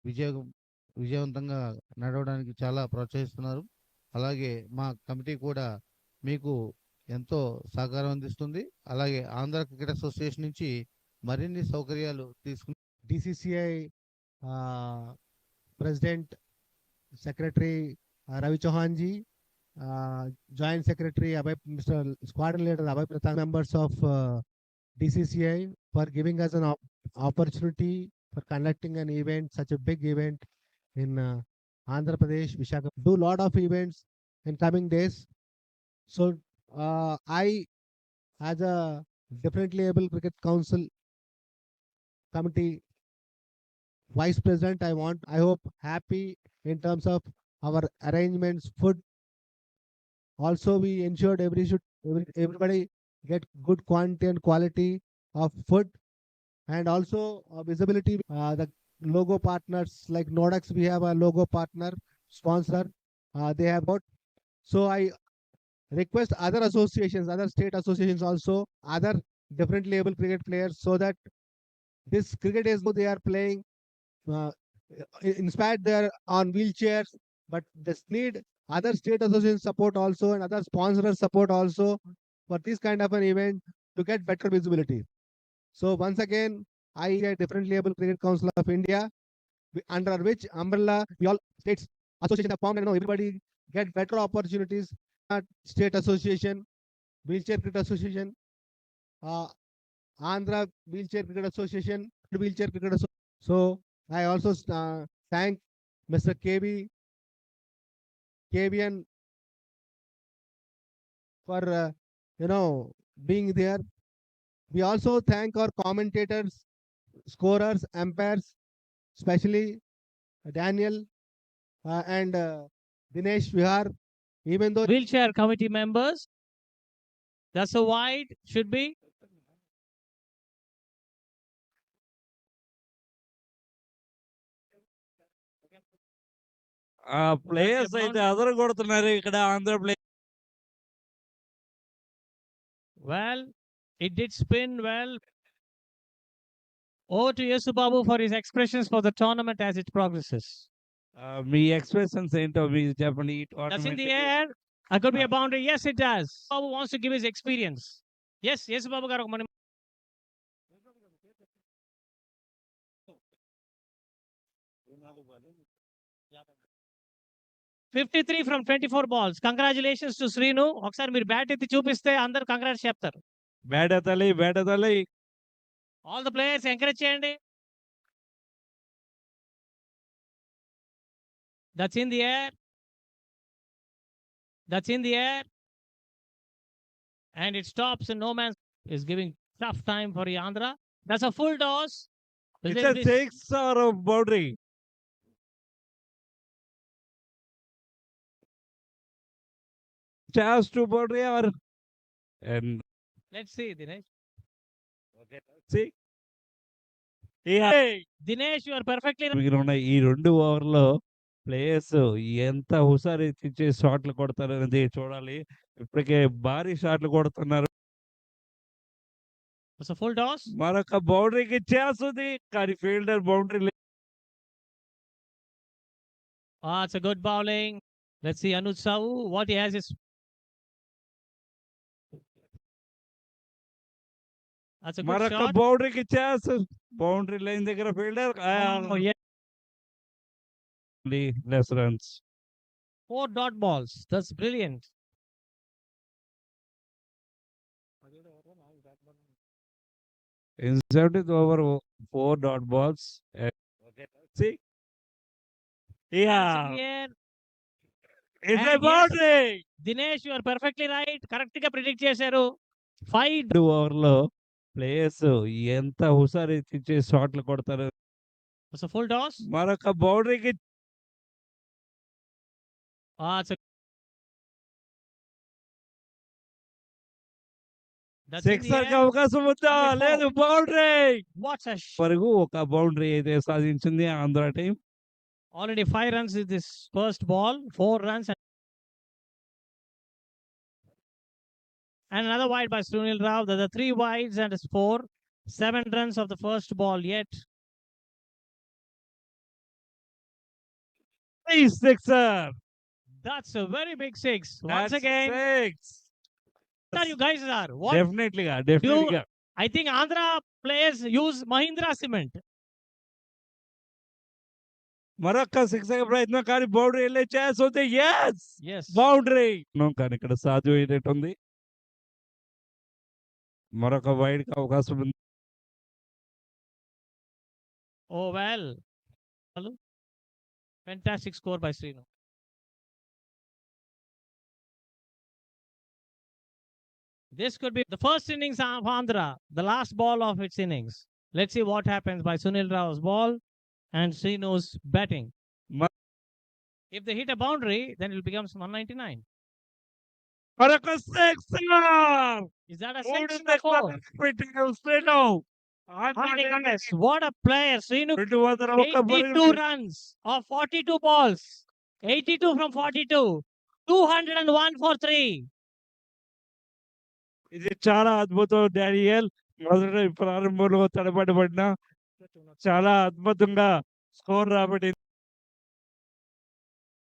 విజయ విజయవంతంగా నడవడానికి చాలా ప్రోత్సహిస్తున్నారు. అలాగే మా కమిటీ కూడా మీకు ఎంతో సహకారం అందిస్తుంది. అలాగే ఆంధ్ర క్రికెట్ అసోసియేషన్ నుంచి మరిన్ని సౌకర్యాలు తీసుకుని DCCI President Secretary Ravi Chauhan ji, Joint Secretary Mr. Squadron Leader Abhay Pratap, members of DCCI for giving us an opportunity for conducting an event, such a big event in Andhra Pradesh, Visakhapatnam. Do lot of events in coming days. So I, as a Differently Able Cricket Council Committee Vice President, I hope happy in terms of our arrangements, food. Also, we ensured everybody get good quantity and quality of food, and also visibility. The logo partners like Nodex, we have a logo partner sponsor. They have got. So I request other associations, other state associations also, other differently able cricket players, so that this cricket is they are playing. Inspired, they are on wheelchairs, but this need other state association support also and other sponsor support also for this kind of an event to get better visibility. So once again, I, Differently Able Cricket Council of India, under which umbrella we all states association have formed, and everybody get better opportunities. State association, wheelchair cricket association, Andhra wheelchair cricket association, wheelchair cricket association. So I also thank Mr. KVN for being there. We also thank our commentators, scorers, umpires, especially Daniel and Dinesh Vihar. Even though wheelchair committee members, that's a wide should be. Players అయితే అదర కొడుతున్నారు ఇక్కడ Andhra play. Well, it did spin well. Over to Yesu Babu for his expressions for the tournament as it progresses. Me expressions ఏంటో మీరు చెప్పండి. That's in the air. I could be a boundary. Yes, it does. Babu wants to give his experience. Yes, Yesu Babu garu mani. $53 from 24 balls. Congratulations to Srinu. ఒకసారి మీరు bat ఎత్తి చూపిస్తే అందరు congrats చెప్తారు. Bat ఎత్తాలి. All the players encourage చేయండి. That's in the air. That's in the air. And it stops, and no man is giving tough time for Andhra. That's a full toss. It's a 6 or a boundary. Chance to boundary or and let's see, Dinesh. okay, let's see. Yeah. Hey, Dinesh, you are perfectly right. మిగిలిన ఈ 2 ఓవర్లో players ఎంత హుషారు ఇచ్చే షాట్లు కొడతారు అనేది చూడాలి. ఇప్పటికే భారీ షాట్లు కొడుతున్నారు. It's a full toss. మరొక బౌండరీకి ఛాన్స్ ఉంది కానీ fielder boundary. It's a good bowling. Let's see Anuj Sahu. What he has is that's a good మరొక shot. బౌండరీకి ఛాన్స్. బౌండరీ లైన్ దగ్గర fielder. Oh, yeah. Less runs. 4 dot balls. That's brilliant. In 70th over, 4 dot balls. Okay, see. Yeah. Yeah. It's And a boundary. yes, Dinesh, you are perfectly right. Correct గా predict చేశారు. 5 2 ఓవర్లో players ఎంత హుషారు ఇచ్చే షాట్లు కొడతారు. It's a full toss. మరొక బౌండరీకి It's a that's in the sixer కి air. అవకాశం ఉందా? లేదు, బౌండరీ What a వరకు ఒక బౌండరీ అయితే సాధించింది Andhra team. already 5 runs is this first ball, 4 runs and another wide by Sunil Rao. There are 3 wides and 4, 7 runs of the first ball yet. sixer. That's a very big six. Once That's again, six. there you guys are. What Definitely గా, definitely గా. I think Andhra players use Mahindra cement. మరొక six ప్రయత్నం కానీ boundary వెళ్ళే chance ఉంది. Yes Yes. Boundary కానీ ఇక్కడ సాధ్యమయ్యేటట్టుంది. మరొక వైడ్ కి అవకాశం ఉంది. Oh well. Fantastic score by Srinu. This could be the first innings of Andhra, the last ball of its innings. Let's see what happens by Sunil Rao's ball and Srinu's batting. Ma- If they hit a boundary, then it becomes 199. మరొక six Is that a six or four? My goodness, what a player! Srinu, 82 runs of 42 balls. 82 from 42. 201 for 3. ఇది చాలా అద్భుతం Daniel. మొదటి ప్రారంభంలో తడబడబడిన చాలా అద్భుతంగా score రాబడింది.